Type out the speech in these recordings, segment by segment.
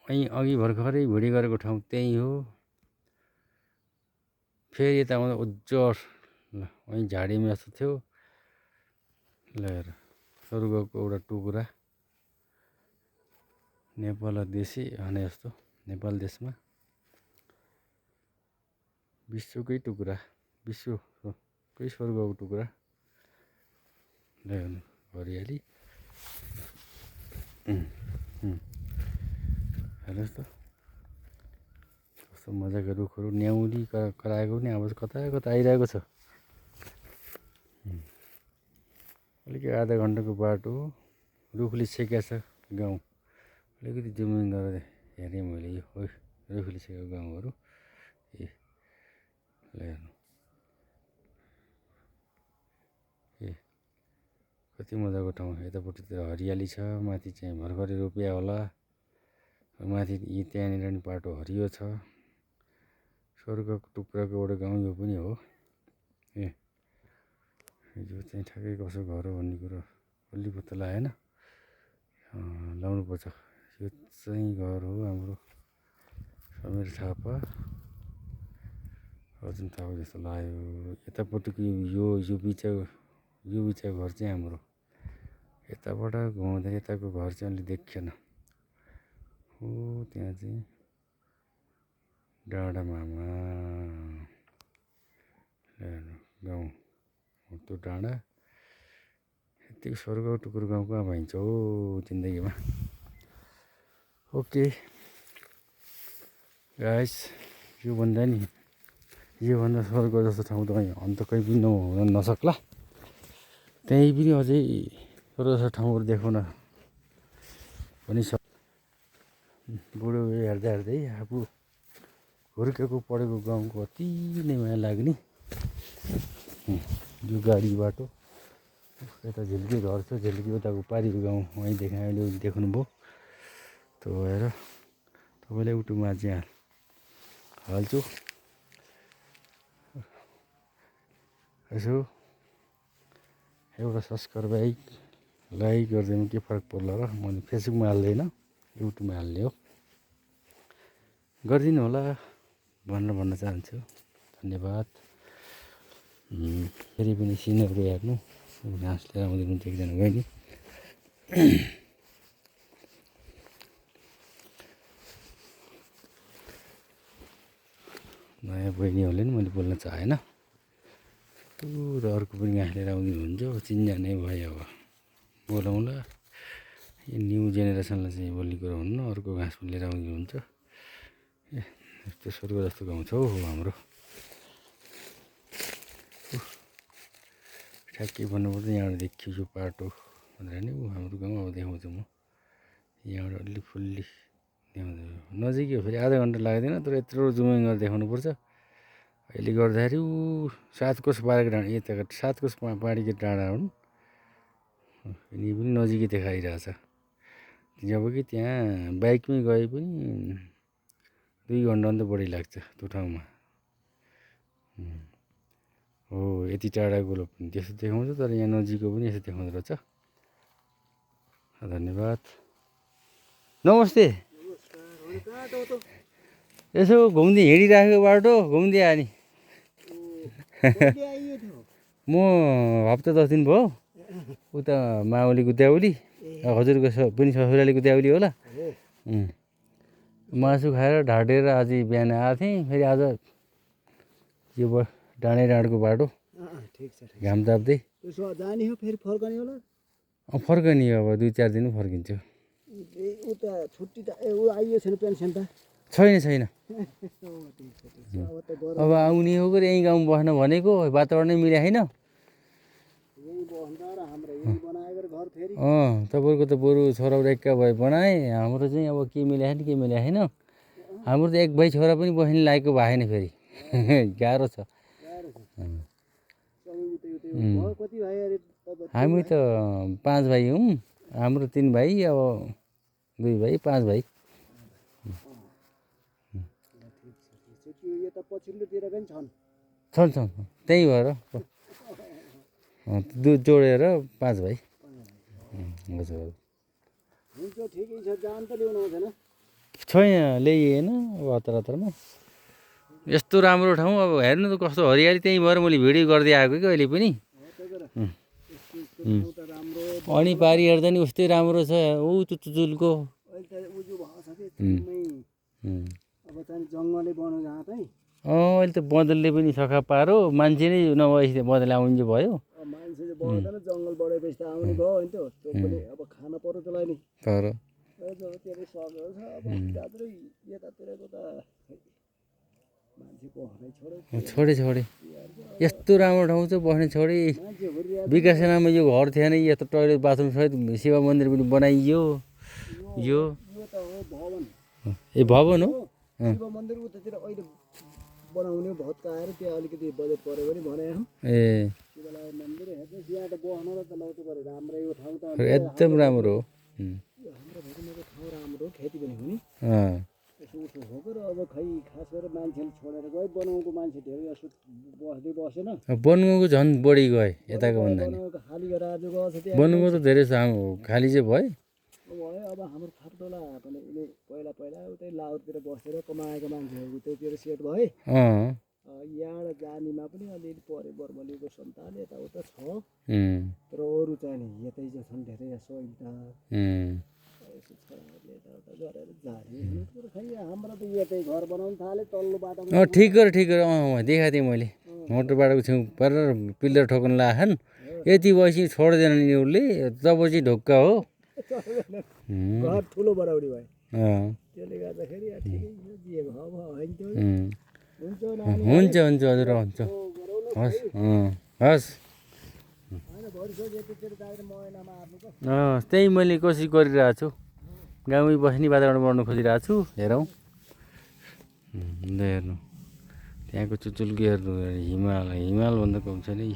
यहीँ अघि भर्खरै भिडियो गरेको ठाउँ त्यही हो। फेरि यता आउँदा उज्जर वहीँ झाडीमा जस्तो थियो। ल हेर स्वर्गको एउटा टुक्रा नेपाल देशी भने जस्तो नेपाल देशमा विश्वकै टुक्रा विश्वकै स्वर्गको टुक्रा। ल हेर्नु हरियाली हेर्नुहोस् त कस्तो मजाको रुखहरू न्याउली कराएको पनि आवाज कता कता आइरहेको छ। अलिकति आधा घन्टाको बाटो रुखले छेकेको छ गाउँ। अलिकति जुमिङ गरेर हेरेँ मैले यो रुखले छेकेको गाउँहरू। ए ल हेर्नु ए कति मजाको ठाउँ। यतापट्टि त हरियाली छ, माथि चाहिँ भर्खरै रोपिया होला। माथि त्यहाँनिर नि बाटो हरियो छ। स्वर्गको टुक्राको एउटा गाउँ यो पनि हो। ए यो चाहिँ ठ्याक्कै कसो घर हो भन्ने कुरो बल्ली पत्ता लागेन। लाउनुपर्छ। यो चाहिँ घर हो हाम्रो समीर थापा अर्जुन थापा जस्तो लाग्यो। यतापट्टिको यो बिचको घर चाहिँ हाम्रो। यताबाट घुमाउँदा यताको घर चाहिँ अलि देखिएन। हो त्यहाँ चाहिँ डाँडा मामा गाउँ हो त्यो डाँडा। यतिको स्वर्ग टुकुर गाउँ कहाँ पाइन्छ हो जिन्दगीमा। ओके गाइस योभन्दा स्वर्ग जस्तो ठाउँ त अन्त कहीँ पनि हुन नसक्ला। त्यहीँ पनि अझै स्वर्ग जस्तो ठाउँहरू देखाउन पनि बुढो हेर्दा हेर्दै आफू हुर्केको पढेको गाउँको अति नै माया लाग्ने। यो गाडी बाटो यता झिल्की घर छ। झिल्की उताको पारीको गाउँ वहीँ अहिले देख्नुभयो। त्यो भएर तपाईँलाई युट्युबमा चाहिँ हाल्छु। यसो एउटा सब्सक्राइब लाइक गरिदिनु के फरक पर्ला र। मैले फेसबुकमा हाल्दैन युट्युबमा हाल्ने हो। गरिदिनु होला भनेर भन्न चाहन्छु। धन्यवाद। फेरि पनि सिनहरू हेर्नु घाँस लिएर आउँदै हुनुहुन्छ एकजना बहिनी। नयाँ बहिनीहरूले नि मैले बोल्न चाहेन। र अर्को पनि घाँस लिएर आउँदै हुनुहुन्छ चिनजानै भयो। अब बोलाउँला। यो न्यू जेनेरेसनलाई चाहिँ बोल्ने कुरो हुन्न। अर्को घाँस पनि लिएर आउँदै हुन्छ। ए यस्तो स्वर्ग जस्तो गाउँ छ हौ हाम्रो। ठ्याक्कै भन्नुपर्दा यहाँबाट देखियो यो बाटो भनेर नि हाम्रो गाउँ। अब देखाउँछु म यहाँबाट अलि फुल्ली देखाउँछु। नजिकै हो फेरि आधा घन्टा लाग्दैन। तर यत्रो जुमिङ गरेर देखाउनुपर्छ। अहिले गर्दाखेरि सात कोस पारेको डाँडा यता सात कोस पारीको डाँडा हुन्। यिनी पनि नजिकै देखाइरहेछ। जबकि त्यहाँ बाइकमै गए पनि 2 घन्टाभन्दा बढी लाग्छ त्यो ठाउँमा। हो यति टाढाको पनि त्यस्तो देखाउँछ। तर यहाँ नजिकको पनि यसो देखाउँदो रहेछ। धन्यवाद। नमस्ते। यसो घुम्दै हिँडिराखेको बाटो घुम्दै आयो नि। म हप्ता 10 दिन भयो। उता माओलीको द्याउली हजुरको पनि ससुरालीको द्याउली होला। मासु खाएर ढाँटेर आज बिहान आएको थिएँ। फेरि आज यो डाँडाको बाटो घाम ताप्दै फर्कने अब 2-4 दिन फर्किन्छु। छैन अब आउने हो कि यहीँ गाउँ बस्न भनेको वातावरणै मिल्या छैन। तपाईँको त बरु छोराउरेक्का भए बनाए। हाम्रो चाहिँ अब के मिल्या छैन। हाम्रो त 1 भाइ छोरा पनि बस्ने लायकको भएन फेरि। गाह्रो छ। हामी त 5 भाइ हौँ। हाम्रो 3 भाइ अब 2 भाइ 5 भाइ। छन् त्यही भएर जोडेर 5 भाइ। हजुर हुन्छ ठिकै छ। जान त ल्याउनु हुँदैन। छैन ल्याइएन अब हतार हतारमा यस्तो राम्रो ठाउँ अब हेर्नु त कस्तो हरियाली त्यहीँ भएर मैले भिडियो गर्दै आएको कि अहिले पनि अनि पारि हेर्दा नि उस्तै राम्रो छ ऊ चुचुचुलको अहिले त बदलले पनि सखा पारो मान्छे नै नभएपछि बदल आउनु चाहिँ भयो मान्छेले बढ्दैन जङ्गल बढेपछि त आउने भयो होइन त त्यो पनि अब खान पर्यो त्यसलाई नि तर त्यसले सक्यो छ अब जात्रै यतातिरको त मान्छे बस्नै छोड्यो छोडे यस्तो राम्रो ठाउँ चाहिँ बस्ने छोडे विकासको नाममा यो घर थिएन यस्तो टोइलेट बाथरुम सहित शिव मन्दिर पनि बनाइयो यो त हो भवन ए भवन हो शिव मन्दिर उतातिर अहिले बनाउने भत्काएर त्यहाँ अलिकति बजेट पऱ्यो भने भने ए शिवलाय मन्दिर हेर्नुहोस् यहाँ त बस्न र त लौतो पऱ्यो राम्रै यो ठाउँ त एकदम राम्रो हो हाम्रो भेटिनेको ठाउँ राम्रो खेती पनि हो नि यसो उसो हो र अब खै खास गरेर मान्छेले छोडेर गयो बनाउको मान्छे धेरै यसो बस्दै बसेन बनगाउँको झन् बढी गए यताको भन्दा नि बनाउको खाली गरेर आज गएको छ त्यहाँ बनगाउँ त धेरै खाली चाहिँ भयो भयो अब हाम्रो खापटोला पनि यिनी पहिला उतै लाउरतिर बसेर कमाएको मान्छेहरू त्यतिर सेट भए यहाँबाट जानेमा पनि अलिअलि परे बर्मलीको सन्तान यताउता छ तर अरू चाहिँ नि यतै चाहिँ छन् धेरै यसो यसो छोराहरूले यताउता गरेर जाने खै हाम्रो त यतै घर बनाउनु थाले तल्लो बाटोमा ठिक गर देखाएको थिएँ मैले मोटर बाटोको छेउ परेर पिल्लर ठोक्न लाखन् यति भएपछि छोड्दैन नि उसले तब चाहिँ ढुक्का हो घर ठुलो बराबरी भयो त्यसले गर्दाखेरि ठिकै जे भयो होइन त्यो हुन्छ हजुर हुन्छ हस् हस् त्यही मैले कोसिस गरिरहेको छु गाउँमै बस्ने वातावरण बनाउनु खोजिरहेको छु हेरौँ हेर्नु त्यहाँको चुचुल्की हेर्नु हिमाल भन्दा कम छ नि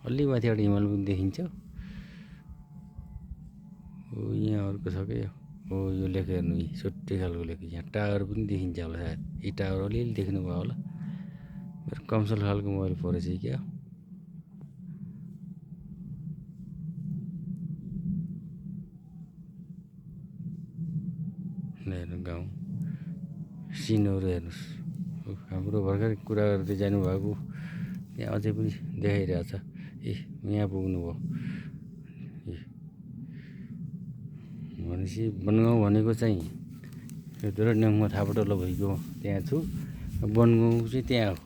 अलि माथिबाट हिमाल पनि देखिन्छ हो यहाँ अर्को छ क्या हो यो लेख हेर्नु छुट्टै खालको लेख यहाँ टावर पनि देखिन्छ होला सायद यी टावर अलिअलि देख्नुभयो होला मेरो कमसल खालको मोबाइल परेछ क्या हेर्नु गाउँ सिनहरू हेर्नुहोस् हाम्रो भर्खर कुरा गर्दै जानुभएको त्यहाँ अझै पनि देखाइरहेछ ए यहाँ पुग्नुभयो भनेपछि बनगाउँ भनेको चाहिँ यो दुरान्याङमा थापाटोला भइगयो त्यहाँ छु बनगाउँ चाहिँ त्यहाँ हो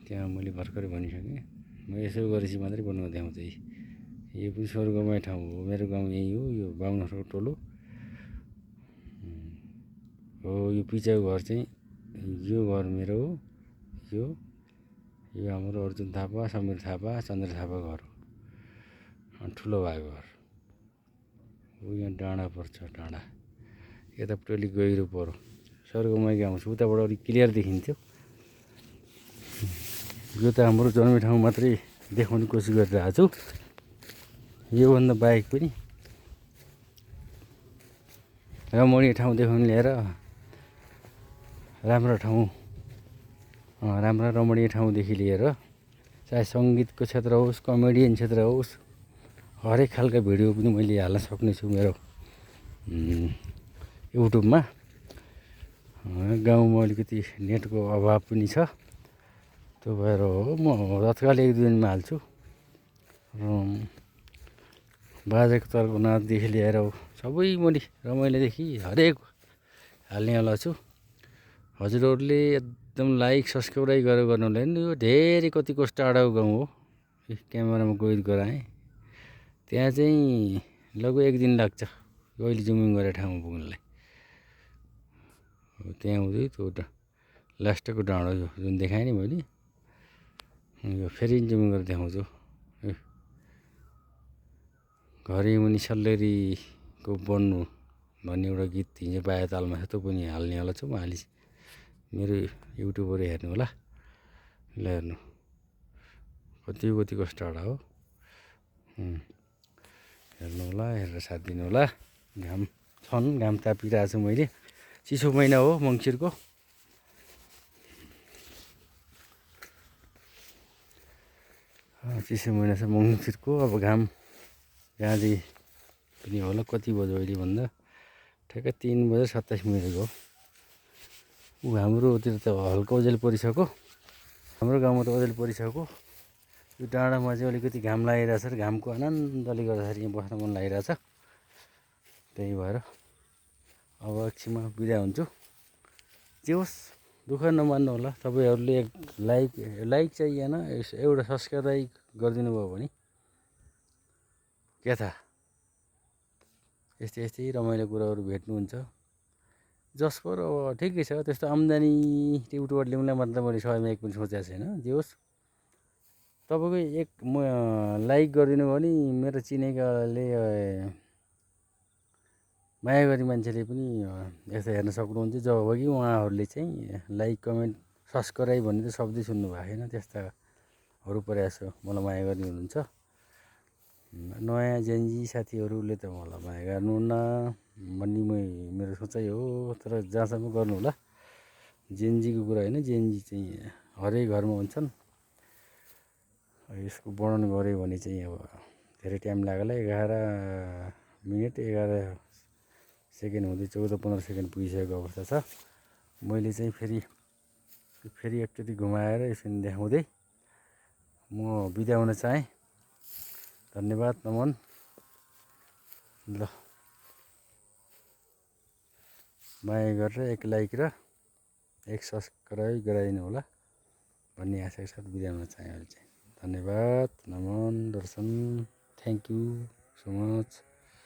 त्यहाँ मैले भर्खरै भनिसकेँ म यसो गरेपछि मात्रै बनगाउँ देखाउँछ यो पनि स्वर्गमय ठाउँ हो मेरो गाउँ यही हो यो बाहुनहरूको टोलो हो यो पिछाको घर चाहिँ यो घर मेरो हो यो हाम्रो अर्जुन थापा समीर थापा चन्द्र थापा घर हो ठुलो भएको घर हो यहाँ डाँडा पर्छ डाँडा यतापट्टि अलिक गहिरो पऱ्यो स्वर्गमय गाउँ छ उताबाट अलिक क्लियर देखिन्थ्यो यो त हाम्रो जन्मे ठाउँ मात्रै देखाउने कोसिस गरिरहेको छु योभन्दा बाहेक पनि रमणीय ठाउँ देखाउनु लिएर राम्रो ठाउँ राम्रा रमणीय ठाउँदेखि लिएर चाहे सङ्गीतको क्षेत्र होस् कमेडियन क्षेत्र होस् हरेक खालका भिडियो पनि मैले हाल्न सक्नेछु मेरो युट्युबमा गाउँमा अलिकति नेटको अभाव पनि छ त्यो भएर हो म तत्काल एक दुई दिनमा हाल्छु बाजेको तर्को नाचदेखि लिएर सबै मैले रमाइलोदेखि हरेक हाल्नेवाला छु हजुरहरूले एकदम लाइक सब्सक्राइब गरेर गर्नुलाई नि यो धेरै कति कस्तो टाढाको गाउँ हो क्यामेरामा गइद गराएँ त्यहाँ चाहिँ लगभग एक दिन लाग्छ अहिले जुमिङ गरेर ठाउँमा पुग्नलाई त्यहाँ हुँदै त्यो लास्टको डाँडो यो जुन देखाएँ नि मैले यो फेरि जुमिङ गरेर देखाउँछु घरै मुनि सल्लेरीको बन्नु भन्ने एउटा गीत हिजो बाया तालमा छ त्यो पनि हाल्नेवाला छु म मेरो युट्युबहरू हेर्नु होला ल हेर्नु कति कस्तो टाढा हो हेर्नु होला हेरेर साथ दिनु होला घाम तापिरहेको छु मैले चिसो महिना हो मङ्सिरको चिसो महिना छ मङ्सिरको अब घाम गाँधी पनि होला कति बज्यो अहिले भन्दा ठ्याक्कै 3:27 हो। ऊ हाम्रोतिर त हल्का ओजेल परिसक्यो, हाम्रो गाउँमा त ओजेल परिसक्यो। यो डाँडामा चाहिँ अलिकति घाम लागिरहेछ र घामको आनन्दले गर्दाखेरि यहाँ बस्न मन लागिरहेछ। त्यही भएर अब एकछिनमा बिदा हुन्छु। जे होस् दुःख नमान्नु होला, तपाईँहरूले लाइक चाहिएन, एउटा सब्सक्राइब गरिदिनु भयो भने के थाहा यस्तै रमाइलो कुराहरू भेट्नुहुन्छ। जसपर अब ठिकै छ, त्यस्तो आम्दानी युट्युबबाट ल्याउँला मतलब मैले समयमा एक पनि सोचेको छैन। जे होस् तपाईँको लाइक गरिदिनु भयो भने मेरो चिनेकाले माया गर्ने मान्छेले पनि यस्तो हेर्न सक्नुहुन्छ। जबकि उहाँहरूले चाहिँ लाइक कमेन्ट सब्सक्राइब भन्ने त शब्दै सुन्नु भएको छैन। त्यस्ताहरू प्रयास मलाई माया गर्ने हुनुहुन्छ। नयाँ जेन्जी साथीहरूले त मलाई माया गर्नुहुन्न भन्ने मेरो सोचाइ हो। तर जहाँसम्म गर्नु होला, जेन्जीको कुरा होइन, जेन्जी चाहिँ हरेक घरमा हुन्छन्। यसको वर्णन गऱ्यो भने चाहिँ अब धेरै टाइम लाग्ला। 11 मिनट 11 सेकेन्ड हुँदै 14-15 सेकेन्ड पुगिसकेको अवस्था छ। मैले चाहिँ फेरि एकचोटि घुमाएर यसरी देखाउँदै म बिदा हुन चाहेँ। धन्यवाद, नमन। ल माया गरेर एक लाइक र एक सब्सक्राइब गराइदिनु होला भन्ने आशाका साथ बिदा हुन चाहेँ अहिले चाहिँ। धन्यवाद, नमन, दर्शन, थ्याङ्क यू सो मच।